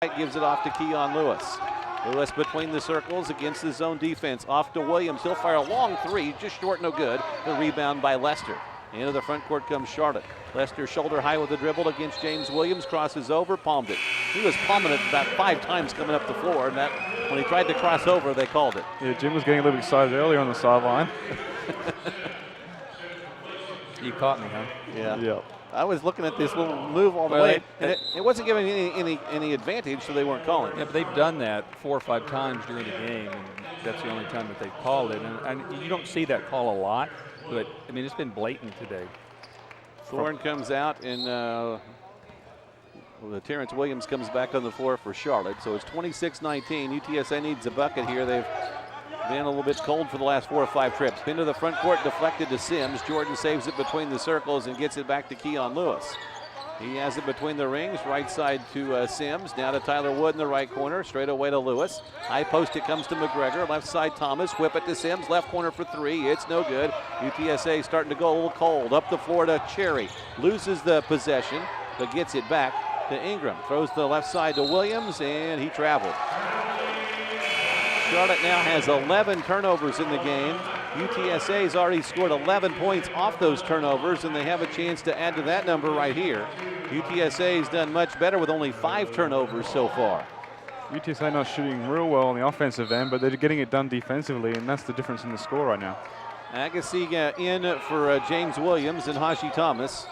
Gives it off to Keon Lewis. Lewis between the circles against the zone defense. Off to Williams. He'll fire a long three, just short, no good. The rebound by Lester. Into the front court comes Charlotte. Lester shoulder high with the dribble against James Williams. Crosses over, palmed it. He was palming it about 5 times coming up the floor, and that when he tried to cross over, they called it. Yeah, Jim was getting a little excited earlier on the sideline. You caught me, huh? Yeah. Yep. I was looking at this little move all the way, and it wasn't giving any advantage, so they weren't calling it. Yeah, but they've done that 4 or 5 times during the game, and that's the only time that they've called it. And you don't see that call a lot, but, I mean, it's been blatant today. Thorne comes out, and Terrence Williams comes back on the floor for Charlotte. So it's 26-19. UTSA needs a bucket here. They've been a little bit cold for the last 4 or 5 trips. Into the front court, deflected to Sims. Jordan saves it between the circles and gets it back to Keon Lewis. He has it between the rings, right side to Sims. Now to Tyler Wood in the right corner, straight away to Lewis. High post, it comes to McGregor. Left side, Thomas. Whip it to Sims. Left corner for 3. It's no good. UTSA starting to go a little cold. Up the floor to Cherry. Loses the possession, but gets it back to Ingram. Throws the left side to Williams, and he traveled. Charlotte now has 11 turnovers in the game. UTSA has already scored 11 points off those turnovers, and they have a chance to add to that number right here. UTSA has done much better with only 5 turnovers so far. UTSA not shooting real well on the offensive end, but they're getting it done defensively, and that's the difference in the score right now. Agassi in for James Williams, and Haji Thomas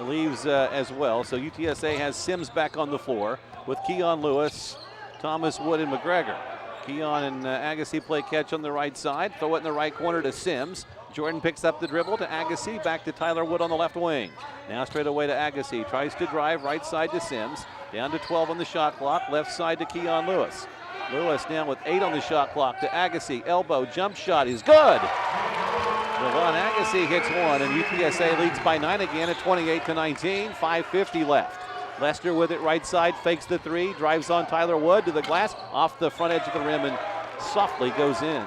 leaves as well. So UTSA has Sims back on the floor with Keon Lewis, Thomas, Wood, and McGregor. Keon and Agassi play catch on the right side. Throw it in the right corner to Sims. Jordan picks up the dribble to Agassi. Back to Tyler Wood on the left wing. Now straight away to Agassi. Tries to drive right side to Sims. Down to 12 on the shot clock. Left side to Keon Lewis. Lewis now with 8 on the shot clock to Agassi. Elbow jump shot is good. Devon Agusi hits one, and UTSA leads by 9 again at 28-19. 5:50 left. Lester with it right side, fakes the 3, drives on Tyler Wood to the glass, off the front edge of the rim, and softly goes in.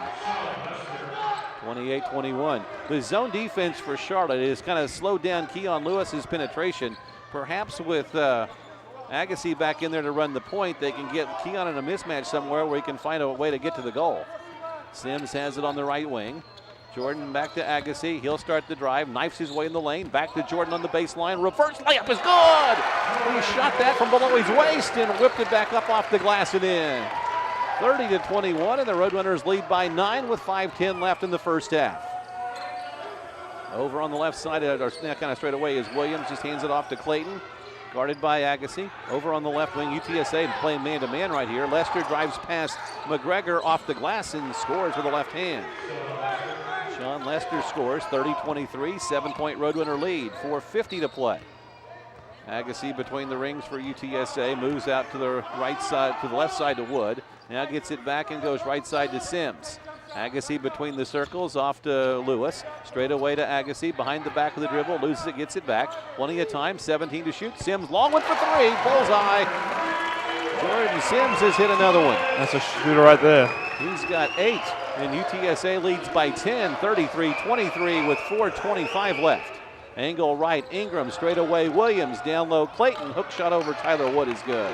28-21. The zone defense for Charlotte has kind of slowed down Keon Lewis's penetration. Perhaps with Agassi back in there to run the point, they can get Keon in a mismatch somewhere where he can find a way to get to the goal. Sims has it on the right wing. Jordan back to Agassi. He'll start the drive, knifes his way in the lane. Back to Jordan on the baseline. Reverse layup is good. He shot that from below his waist and whipped it back up off the glass and in. 30-21, and the Roadrunners lead by 9 with 5:10 left in the first half. Over on the left side, or kind of straight away, is Williams. Just hands it off to Clayton. Guarded by Agassi. Over on the left wing, UTSA playing man-to-man right here. Lester drives past McGregor off the glass and scores with the left hand. Sean Lester scores 30-23, 7-point Roadrunner lead, 4:50 to play. Agassi between the rings for UTSA, moves out to the right side, to the left side to Wood. Now gets it back and goes right side to Sims. Agassi between the circles, off to Lewis. Straight away to Agassi, behind the back of the dribble, loses it, gets it back. Plenty of time, 17 to shoot. Sims, long one for 3, bullseye. Jordan Sims has hit another one. That's a shooter right there. He's got 8, and UTSA leads by 10, 33-23 with 4:25 left. Angle right, Ingram straight away, Williams down low, Clayton, hook shot over Tyler Wood is good.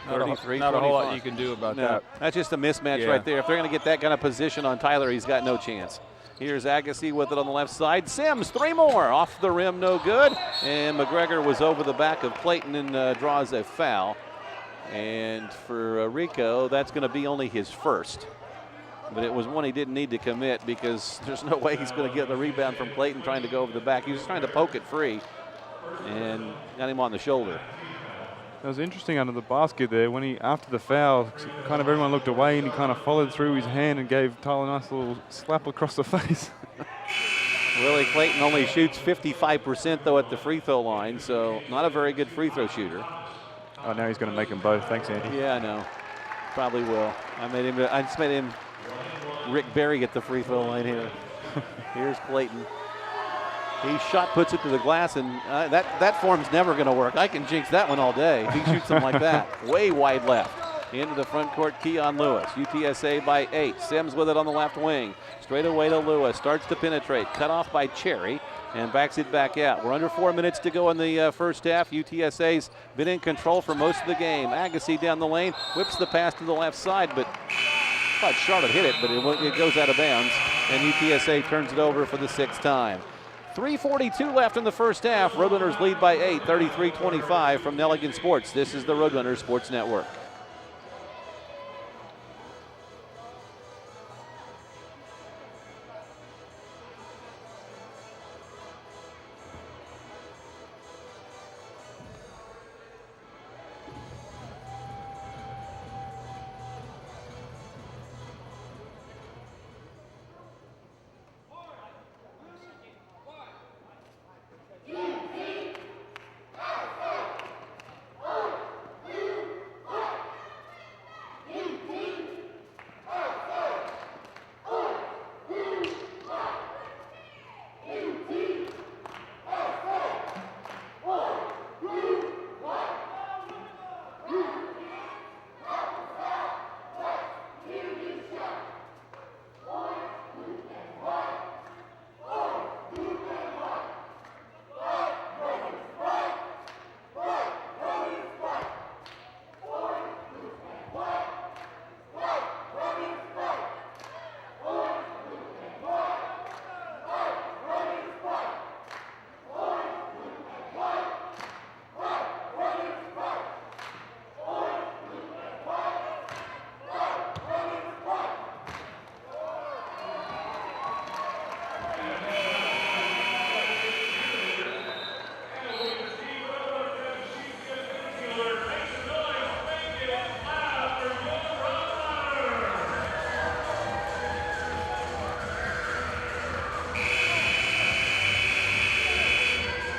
Not a whole lot you can do about that. That's just a mismatch right there. If they're going to get that kind of position on Tyler, he's got no chance. Here's Agassi with it on the left side. Sims, 3 more. Off the rim, no good. And McGregor was over the back of Clayton and draws a foul. And for Rico, that's going to be only his first. But it was one he didn't need to commit because there's no way he's going to get the rebound from Clayton trying to go over the back. He was trying to poke it free and got him on the shoulder. It was interesting under the basket there when he, after the foul, kind of everyone looked away and he kind of followed through his hand and gave Tyler a nice little slap across the face. Willie Clayton only shoots 55% though at the free throw line, so not a very good free throw shooter. Oh, now he's going to make them both. Thanks, Andy. Yeah, I know. Probably will. I just made him Rick Barry at the free throw line here. Here's Clayton. He shot puts it to the glass, and that form's never going to work. I can jinx that one all day. If he shoots them like that. Way wide left. Into the front court, Keon Lewis. UTSA by 8. Sims with it on the left wing. Straight away to Lewis. Starts to penetrate. Cut off by Cherry. and backs it back out. We're under 4 minutes to go in the first half. UTSA's been in control for most of the game. Agassi down the lane, whips the pass to the left side, but I thought Charlotte hit it, but it goes out of bounds, and UTSA turns it over for the 6th time. 3:42 left in the first half. Roadrunners lead by 8, 33-25 from Nelligan Sports. This is the Roadrunners Sports Network.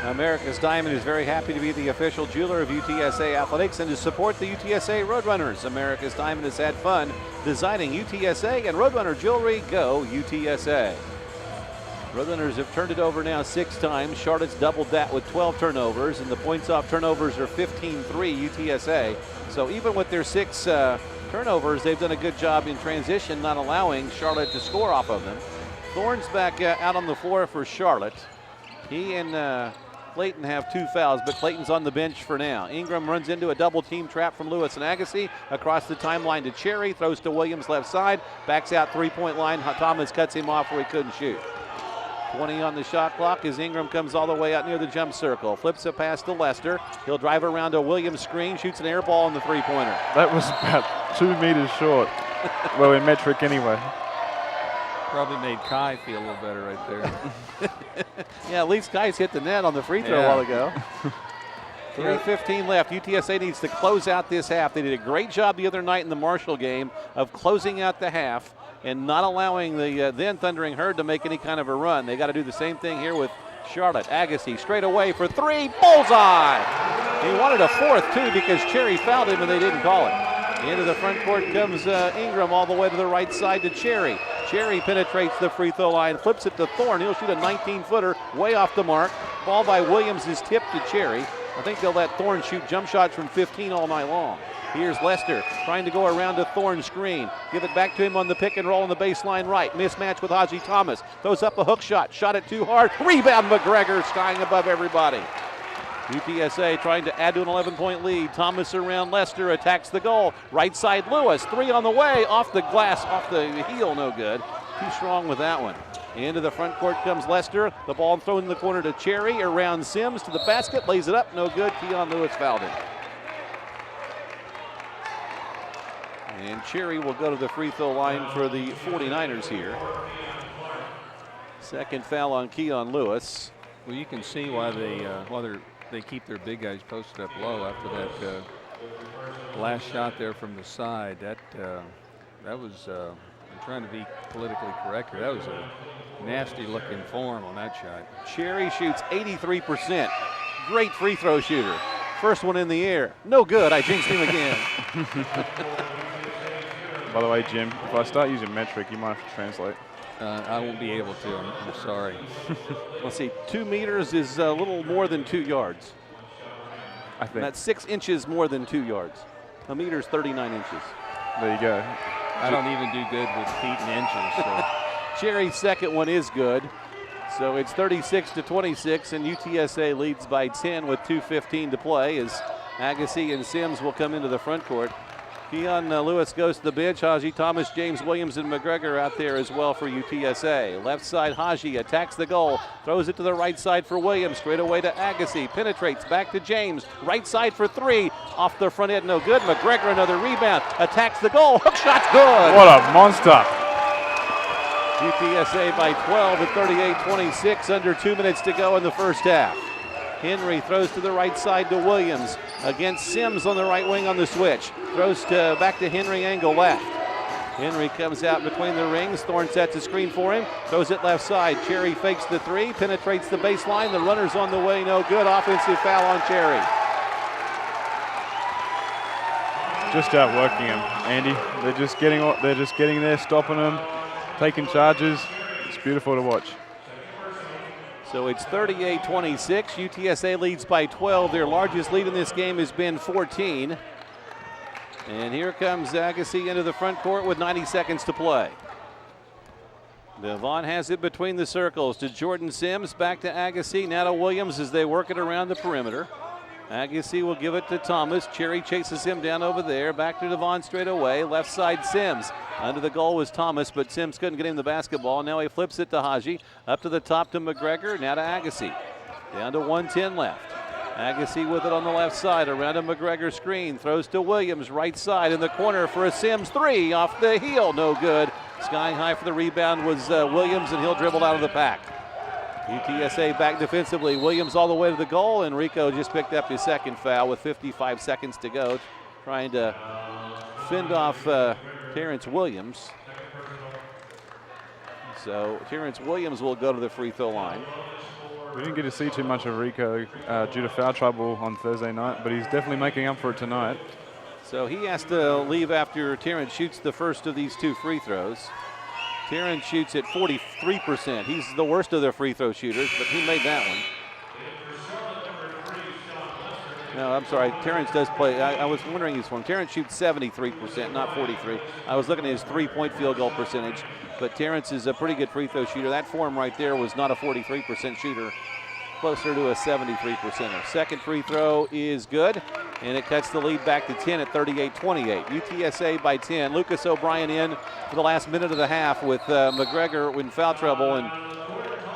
America's Diamond is very happy to be the official jeweler of UTSA Athletics and to support the UTSA Roadrunners. America's Diamond has had fun designing UTSA and Roadrunner jewelry. Go UTSA. Roadrunners have turned it over now 6 times. Charlotte's doubled that with 12 turnovers, and the points off turnovers are 15-3 UTSA. So even with their 6 turnovers, they've done a good job in transition, not allowing Charlotte to score off of them. Thorne's back out on the floor for Charlotte. He and Clayton have 2 fouls, but Clayton's on the bench for now. Ingram runs into a double team trap from Lewis and Agassi. Across the timeline to Cherry, throws to Williams left side, backs out 3-point line. Thomas cuts him off where he couldn't shoot. 20 on the shot clock as Ingram comes all the way out near the jump circle. Flips a pass to Lester. He'll drive around a Williams screen, shoots an air ball on the 3-pointer. That was about 2 meters short. Well, in metric anyway. Probably made Kai feel a little better right there. Yeah, at least Kai's hit the net on the free throw a while ago. 3:15 left. UTSA needs to close out this half. They did a great job the other night in the Marshall game of closing out the half and not allowing the then thundering Herd to make any kind of a run. They got to do the same thing here with Charlotte. Agassi straight away for 3. Bullseye! He wanted a 4th, too, because Cherry fouled him and they didn't call it. Into the front court comes Ingram all the way to the right side to Cherry. Cherry penetrates the free throw line, flips it to Thorne. He'll shoot a 19-footer way off the mark. Ball by Williams is tipped to Cherry. I think they'll let Thorne shoot jump shots from 15 all night long. Here's Lester trying to go around a Thorne screen. Give it back to him on the pick and roll on the baseline right. Mismatch with Haji Thomas. Throws up a hook shot. Shot it too hard. Rebound McGregor skying above everybody. UTSA trying to add to an 11-point lead. Thomas around Lester, attacks the goal. Right side Lewis, 3 on the way. Off the glass, off the heel, no good. Too strong with that one. Into the front court comes Lester. The ball thrown in the corner to Cherry. Around Sims to the basket, lays it up, no good. Keon Lewis fouled him. And Cherry will go to the free throw line for the 49ers here. Second foul on Keon Lewis. Well, you can see why they keep their big guys posted up low after that last shot there from the side. That was, I'm trying to be politically correct here, that was a nasty looking form on that shot. Cherry shoots 83%. Great free throw shooter. First one in the air. No good. I jinxed him again. By the way, Jim, if I start using metric, you might have to translate. I won't be able to. I'm sorry. Let's see. 2 meters is a little more than 2 yards. I think. And that's 6 inches more than 2 yards. A meter's 39 inches. There you go. I don't even do good with feet and inches. So. Cherry's second one is good. So it's 36-26, and UTSA leads by 10 with 2:15 to play as Agassi and Sims will come into the front court. Keon Lewis goes to the bench. Haji Thomas, James Williams, and McGregor out there as well for UTSA. Left side, Haji attacks the goal, throws it to the right side for Williams. Straight away to Agassi, penetrates back to James. Right side for three, off the front end, no good. McGregor another rebound, attacks the goal, hook shot's good. What a monster. UTSA by 12 at 38-26, under 2 minutes to go in the first half. Henry throws to the right side to Williams against Sims on the right wing on the switch. Throws back to Henry, angle left. Henry comes out between the rings. Thorne sets a screen for him. Throws it left side. Cherry fakes the three, penetrates the baseline. The runner's on the way, no good. Offensive foul on Cherry. Just outworking him, Andy. They're just getting there, stopping him, taking charges. It's beautiful to watch. So it's 38-26. UTSA leads by 12. Their largest lead in this game has been 14. And here comes Agassi into the front court with 90 seconds to play. Devon has it between the circles to Jordan Sims, back to Agassi, now to Williams as they work it around the perimeter. Agassi will give it to Thomas. Cherry chases him down over there. Back to Devon straight away. Left side Sims. Under the goal was Thomas, but Sims couldn't get him the basketball. Now he flips it to Haji. Up to the top to McGregor. Now to Agassi. Down to 1:10 left. Agassi with it on the left side. Around a McGregor screen. Throws to Williams. Right side in the corner for a Sims three. Off the heel. No good. Skying high for the rebound was Williams, and he'll dribble out of the pack. UTSA back defensively. Williams all the way to the goal, and Rico just picked up his second foul with 55 seconds to go, trying to fend off Terrence Williams. So Terrence Williams will go to the free throw line. We didn't get to see too much of Rico due to foul trouble on Thursday night, but he's definitely making up for it tonight. So he has to leave after Terrence shoots the first of these two free throws. Terrence shoots at 43%. He's the worst of their free throw shooters, but he made that one. No, I'm sorry. Terrence does play. I was wondering his form. Terrence shoots 73%, not 43. I was looking at his three-point field goal percentage, but Terrence is a pretty good free throw shooter. That form right there was not a 43% shooter, closer to a 73%er. Second free throw is good, and it cuts the lead back to 10 at 38-28. UTSA by 10. Lucas O'Brien in for the last minute of the half with McGregor in foul trouble, and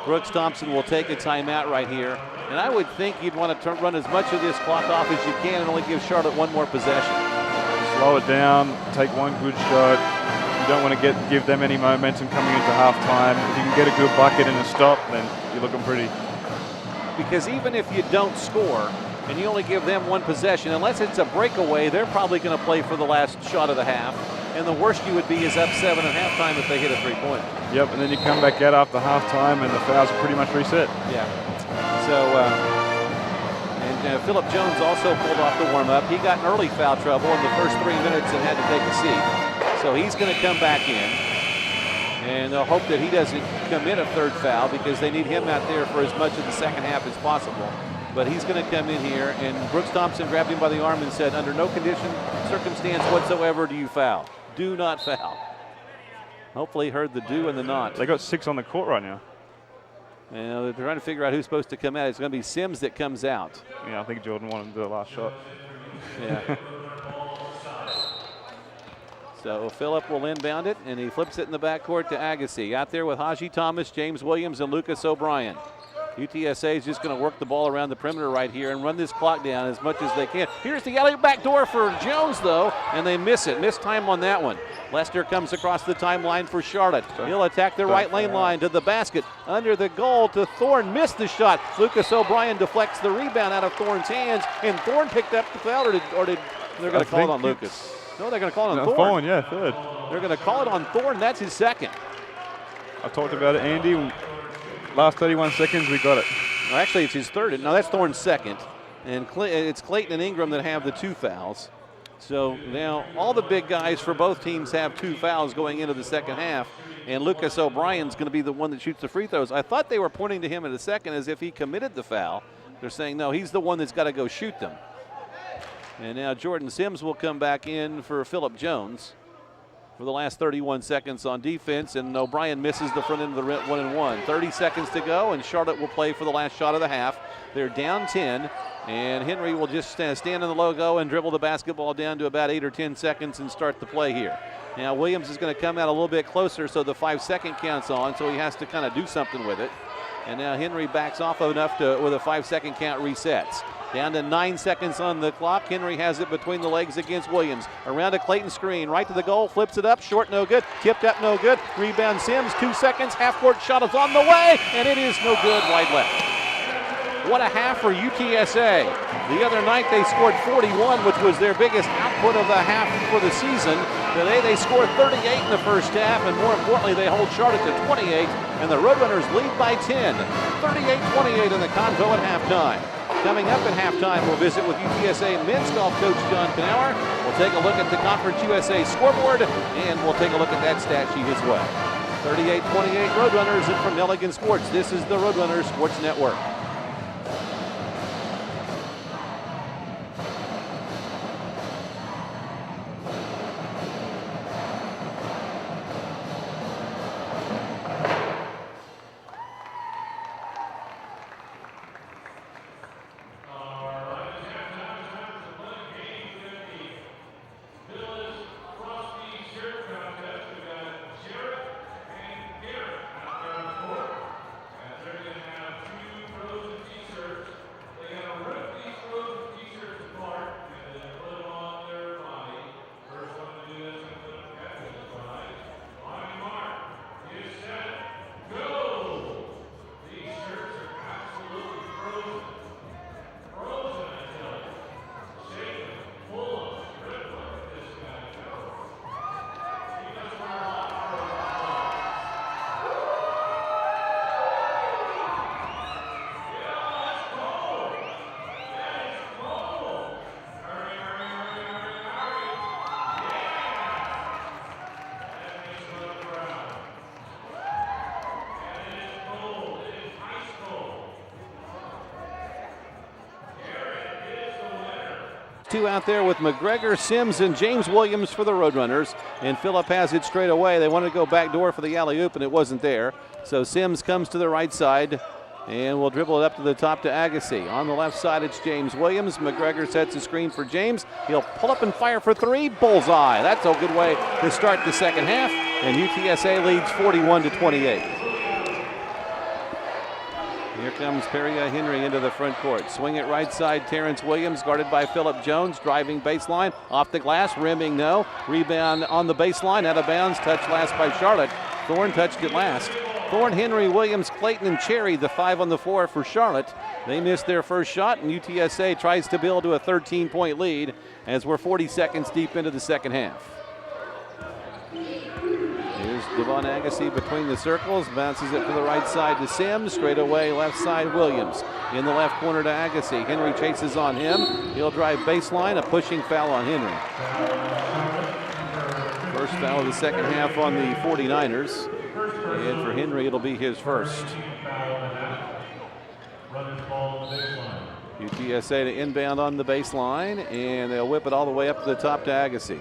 Brooks Thompson will take a timeout right here. And I would think you'd want to run as much of this clock off as you can and only give Charlotte one more possession. Slow it down, take one good shot. You don't want to give them any momentum coming into halftime. If you can get a good bucket and a stop, then you're looking pretty. Because even if you don't score and you only give them one possession, unless it's a breakaway, they're probably going to play for the last shot of the half. And the worst you would be is up 7 at halftime if they hit a three-pointer. Yep, and then you come back out after halftime and the fouls are pretty much reset. Yeah. So, Philip Jones also pulled off the warm-up. He got in early foul trouble in the first 3 minutes and had to take a seat. So he's going to come back in. And they'll hope that he doesn't commit a third foul because they need him out there for as much of the second half as possible. But he's going to come in here, and Brooks Thompson grabbed him by the arm and said, under no condition, circumstance whatsoever do you foul. Do not foul. Hopefully he heard the do and the not. They got 6 on the court right now. And they're trying to figure out who's supposed to come out. It's going to be Sims that comes out. Yeah, I think Jordan wanted to do the last shot. Yeah. So Phillip will inbound it, and he flips it in the backcourt to Agassi. Out there with Haji Thomas, James Williams, and Lucas O'Brien. UTSA is just going to work the ball around the perimeter right here and run this clock down as much as they can. Here's the alley back door for Jones, though, and they miss it. Missed time on that one. Lester comes across the timeline for Charlotte. He'll attack the right lane line to the basket. Under the goal to Thorne. Missed the shot. Lucas O'Brien deflects the rebound out of Thorne's hands, and Thorne picked up the foul, or did they're going to call it on Lucas? No, they're going to call it on Thorne. Yeah, third. They're going to call it on Thorne. That's his second. I talked about it, Andy. Last 31 seconds, we got it. Well, actually, it's his third. No, that's Thorne's second. And it's Clayton and Ingram that have the 2 fouls. So now all the big guys for both teams have 2 fouls going into the second half. And Lucas O'Brien's going to be the one that shoots the free throws. I thought they were pointing to him in a second as if he committed the foul. They're saying, no, he's the one that's got to go shoot them. And now Jordan Sims will come back in for Phillip Jones. for the last 31 seconds on defense, and O'Brien misses the front end of the 1-and-1. 30 seconds to go, and Charlotte will play for the last shot of the half. They're down 10, and Henry will just stand in the logo and dribble the basketball down to about 8 or 10 seconds and start the play here. Now Williams is going to come out a little bit closer, so the 5-second count's on, so he has to kind of do something with it. And now Henry backs off enough where the 5-second count resets. Down to 9 seconds on the clock. Henry has it between the legs against Williams. Around a Clayton screen, right to the goal, flips it up, short, no good, tipped up, no good. Rebound Sims, 2 seconds, half-court shot is on the way, and it is no good, wide left. What a half for UTSA. The other night they scored 41, which was their biggest output of the half for the season. Today they scored 38 in the first half, and more importantly, they hold Charlotte to 28, and the Roadrunners lead by 10. 38-28 in the Convo at halftime. Coming up at halftime, we'll visit with UTSA men's golf coach John Knauer. We'll take a look at the Conference USA scoreboard, and we'll take a look at that stat sheet as well. 38-28 Roadrunners, and from Nelligan Sports, this is the Roadrunners Sports Network. Two out there with McGregor, Sims, and James Williams for the Roadrunners. And Phillip has it straight away. They wanted to go back door for the alley-oop, and it wasn't there. So Sims comes to the right side, and will dribble it up to the top to Agassi. On the left side, it's James Williams. McGregor sets a screen for James. He'll pull up and fire for three. Bullseye. That's a good way to start the second half. And UTSA leads 41-28. Here comes Peria Henry into the front court. Swing it right side, Terrence Williams, guarded by Phillip Jones. Driving baseline, off the glass, rimming no. Rebound on the baseline, out of bounds, touched last by Charlotte. Thorne touched it last. Thorne, Henry, Williams, Clayton, and Cherry, the 5 on the floor for Charlotte. They missed their first shot, and UTSA tries to build to a 13-point lead as we're 40 seconds deep into the second half. Here's Devon Agusi between the circles, bounces it to the right side to Sims, straight away left side Williams. In the left corner to Agassi. Henry chases on him. He'll drive baseline, a pushing foul on Henry. First foul of the second half on the 49ers. And for Henry, it'll be his first. UTSA to inbound on the baseline, and they'll whip it all the way up to the top to Agassi.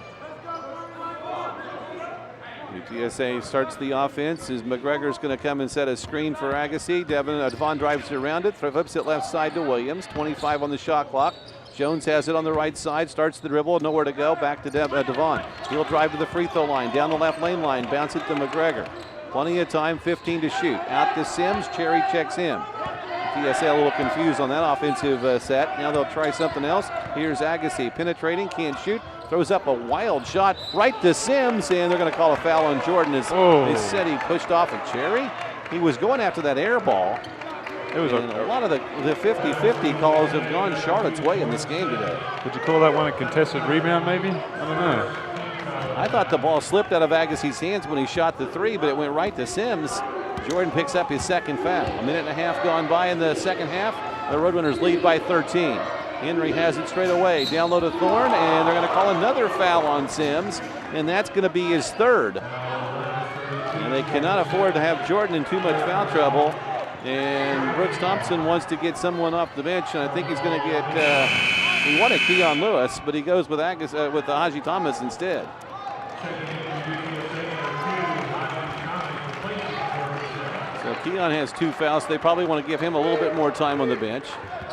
UTSA starts the offense as McGregor's going to come and set a screen for Agassi. Devon drives it around it, flips it left side to Williams. 25 on the shot clock. Jones has it on the right side, starts the dribble, nowhere to go, back to Devon. He'll drive to the free throw line, down the left lane line, bounce it to McGregor. Plenty of time, 15 to shoot. Out to Sims, Cherry checks him. UTSA a little confused on that offensive set. Now they'll try something else. Here's Agassi, penetrating, can't shoot. Throws up a wild shot right to Sims, and they're going to call a foul on Jordan. As they said, he pushed off a Cherry. He was going after that air ball. It was a lot of the 50-50 calls have gone Charlotte's way in this game today. Would you call that one a contested rebound, maybe? I don't know. I thought the ball slipped out of Agassi's hands when he shot the three, but it went right to Sims. Jordan picks up his second foul. A minute and a half gone by in the second half. The Roadrunners lead by 13. Henry has it straight away. Down low to Thorne, and they're going to call another foul on Sims, and that's going to be his third. And they cannot afford to have Jordan in too much foul trouble. And Brooks Thompson wants to get someone off the bench, and I think he's going to get, he wanted Keon Lewis, but he goes with Haji Thomas instead. Keon has 2 fouls. They probably want to give him a little bit more time on the bench.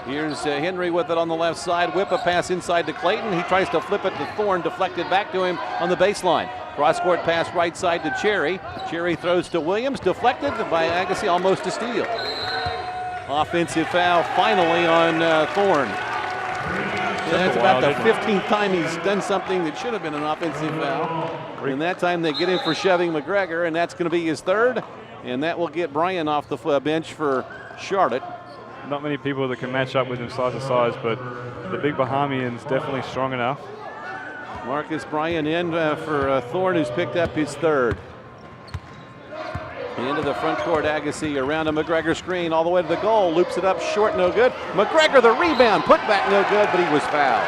Here's Henry with it on the left side. Whip a pass inside to Clayton. He tries to flip it to Thorne, deflected back to him on the baseline. Cross-court pass right side to Cherry. Cherry throws to Williams, deflected by Agassi, almost a steal. Offensive foul finally on Thorne. That's about the 15th time he's done something that should have been an offensive foul. And that time they get him for shoving McGregor, and that's going to be his 3rd. And that will get Bryan off the bench for Charlotte. Not many people that can match up with him size to size, but the big Bahamian's definitely strong enough. Marcus Bryan in for Thorne, who's picked up his 3rd. Into the front court, Agassi around a McGregor screen all the way to the goal. Loops it up short, no good. McGregor the rebound, put back no good, but he was fouled.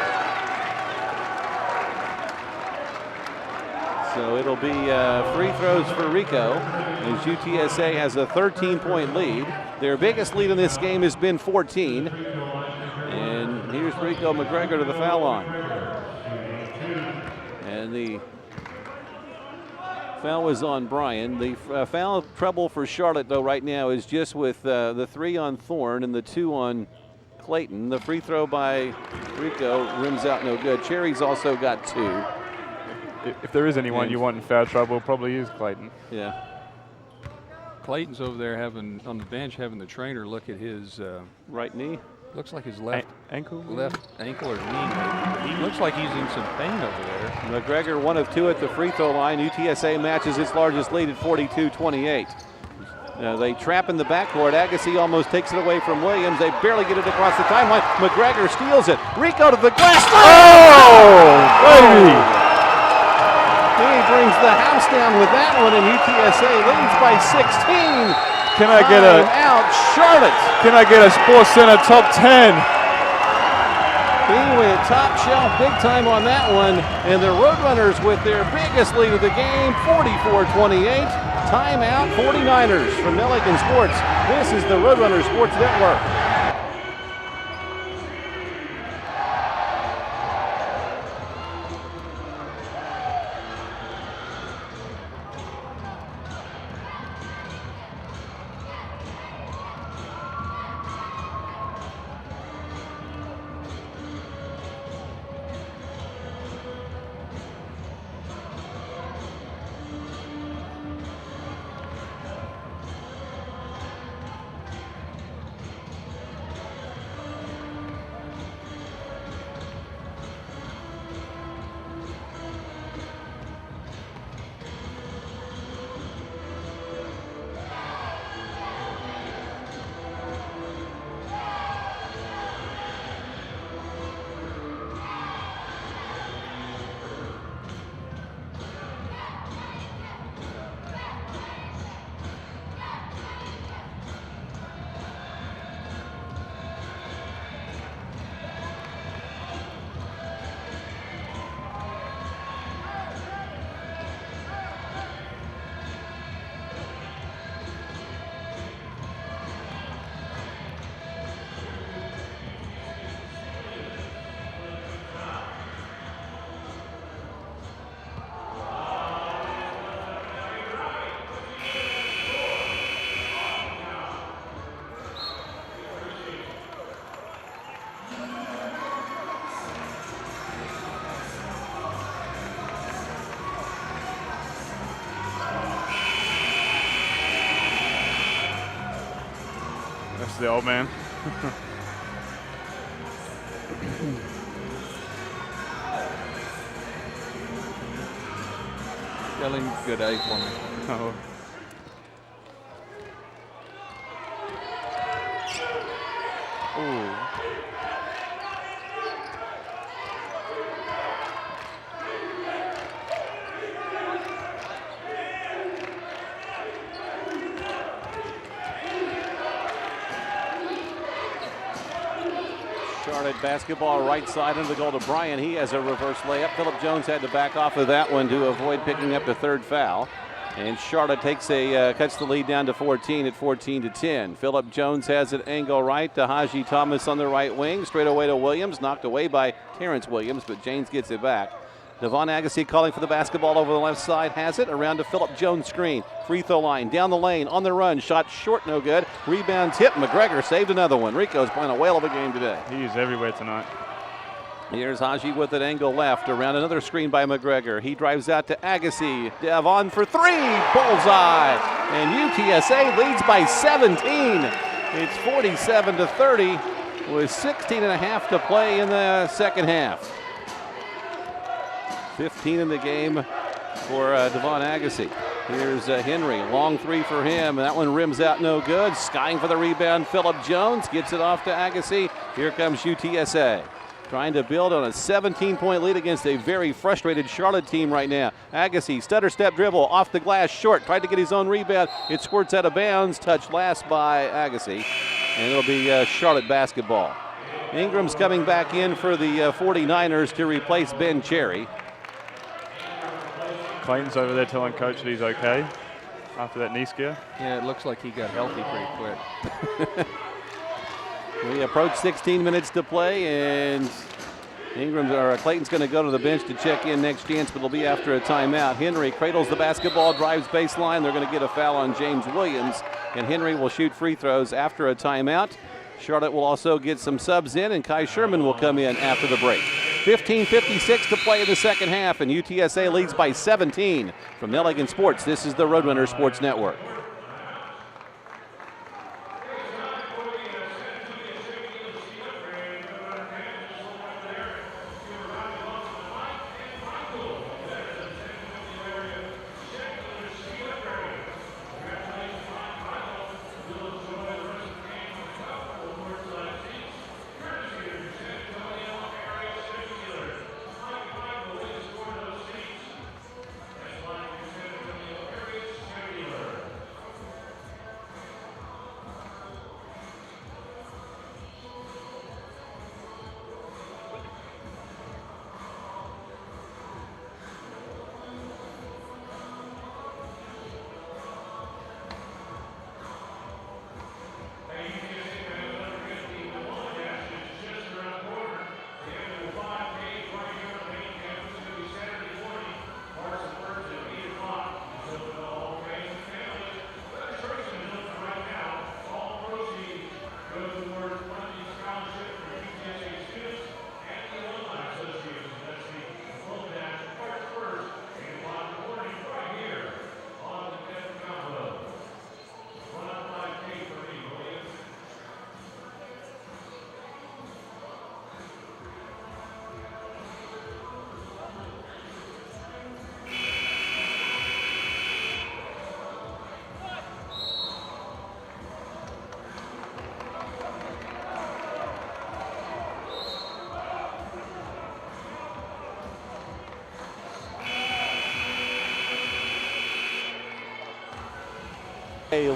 So it'll be free throws for Rico, as UTSA has a 13-point lead. Their biggest lead in this game has been 14. And here's Rico McGregor to the foul line. And the foul was on Bryan. The foul trouble for Charlotte, though, right now is just with the 3 on Thorne and the 2 on Clayton. The free throw by Rico rims out no good. Cherry's also got 2. If there is anyone you want in foul trouble, probably is Clayton. Yeah. Clayton's over there on the bench having the trainer look at his right knee. Looks like his left ankle or knee. He looks like he's in some pain over there. McGregor 1 of 2 at the free throw line. UTSA matches its largest lead at 42-28. They trap in the backcourt. Agassi almost takes it away from Williams. They barely get it across the timeline. McGregor steals it. Rico to the glass. Oh, baby! He brings the house down with that one, and UTSA leads by 16. Can I get a out, Charlotte? Can I get a Sports Center top 10? He went top shelf big time on that one, and the Roadrunners with their biggest lead of the game, 44-28. Timeout, 49ers from Milliken Sports. This is the Roadrunners Sports Network. That's the old man. Tell him good day for me. Oh. Ooh. Charlotte basketball right side into the goal to Bryan. He has a reverse layup. Phillip Jones had to back off of that one to avoid picking up the 3rd foul. And Charlotte takes cuts the lead down to 14 at 14-10. Phillip Jones has it angle right to Haji Thomas on the right wing. Straight away to Williams, knocked away by Terrence Williams, but James gets it back. Devon Agusi calling for the basketball over the left side. Has it around to Phillip Jones screen. Free throw line down the lane on the run. Shot short, no good. Rebound tip. McGregor saved another one. Rico's playing a whale of a game today. He is everywhere tonight. Here's Haji with an angle left around another screen by McGregor. He drives out to Agassi. Devon for three. Bullseye. And UTSA leads by 17. It's 47-30 with 16 and a half to play in the second half. 15 in the game for Devon Agassi. Here's Henry, long three for him. That one rims out no good. Skying for the rebound, Phillip Jones gets it off to Agassi. Here comes UTSA. Trying to build on a 17-point lead against a very frustrated Charlotte team right now. Agassi, stutter step dribble, off the glass, short, tried to get his own rebound. It squirts out of bounds, touched last by Agassi. And it'll be Charlotte basketball. Ingram's coming back in for the 49ers to replace Ben Cherry. Clayton's over there telling coach that he's okay after that knee scare. Yeah, it looks like he got healthy pretty quick. We approach 16 minutes to play, and Clayton's going to go to the bench to check in next chance, but it'll be after a timeout. Henry cradles the basketball, drives baseline. They're going to get a foul on James Williams, and Henry will shoot free throws after a timeout. Charlotte will also get some subs in, and Kai Sherman will come in after the break. 15:56 to play in the second half, and UTSA leads by 17. From Nelligan Sports, this is the Roadrunner Sports Network.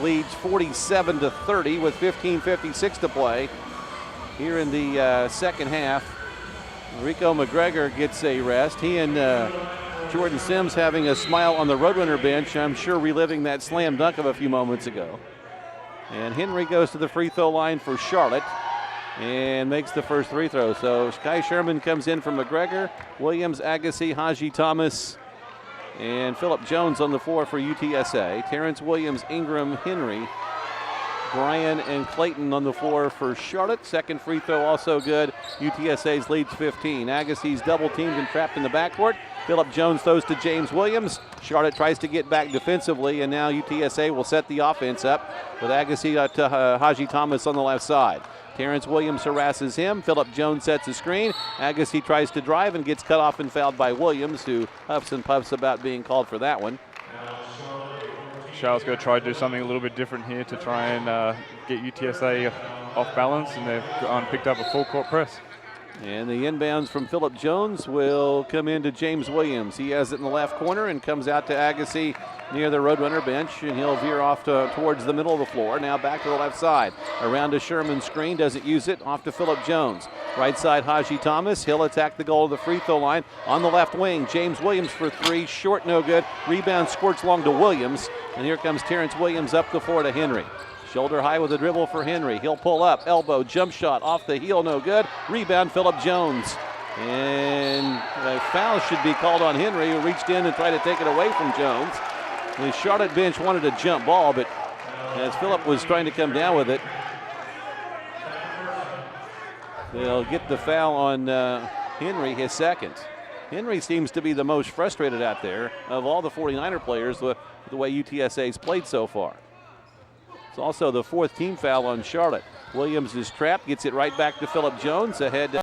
Leads 47-30 with 15:56 to play here in the second half. Rico McGregor gets a rest. He and Jordan Sims having a smile on the Roadrunner bench, I'm sure reliving that slam dunk of a few moments ago. And Henry goes to the free throw line for Charlotte and makes the first free throw. So Kai Sherman comes in for McGregor, Williams, Agassi, Haji Thomas, and Phillip Jones on the floor for UTSA. Terrence Williams, Ingram, Henry, Bryan, and Clayton on the floor for Charlotte. Second free throw also good. UTSA's leads 15. Agassi's double teamed and trapped in the backcourt. Phillip Jones throws to James Williams. Charlotte tries to get back defensively, and now UTSA will set the offense up with Agassi to Haji Thomas on the left side. Terrence Williams harasses him. Phillip Jones sets a screen. Agassi tries to drive and gets cut off and fouled by Williams, who huffs and puffs about being called for that one. Charlotte's going to try to do something a little bit different here to try and get UTSA off balance, and they've picked up a full court press. And the inbounds from Phillip Jones will come into James Williams. He has it in the left corner and comes out to Agassi near the Roadrunner bench, and he'll veer off towards the middle of the floor. Now back to the left side. Around to Sherman's screen, doesn't use it. Off to Phillip Jones. Right side, Haji Thomas. He'll attack the goal of the free throw line. On the left wing, James Williams for three. Short, no good. Rebound squirts long to Williams. And here comes Terrence Williams up the floor to Henry. Shoulder high with a dribble for Henry. He'll pull up, elbow, jump shot off the heel, no good. Rebound, Phillip Jones. And a foul should be called on Henry, who reached in and tried to take it away from Jones. The Charlotte bench wanted a jump ball, but as Phillip was trying to come down with it, they'll get the foul on Henry, his second. Henry seems to be the most frustrated out there of all the 49er players with the way UTSA's played so far. It's also the fourth team foul on Charlotte. Williams is trapped, gets it right back to Phillip Jones ahead.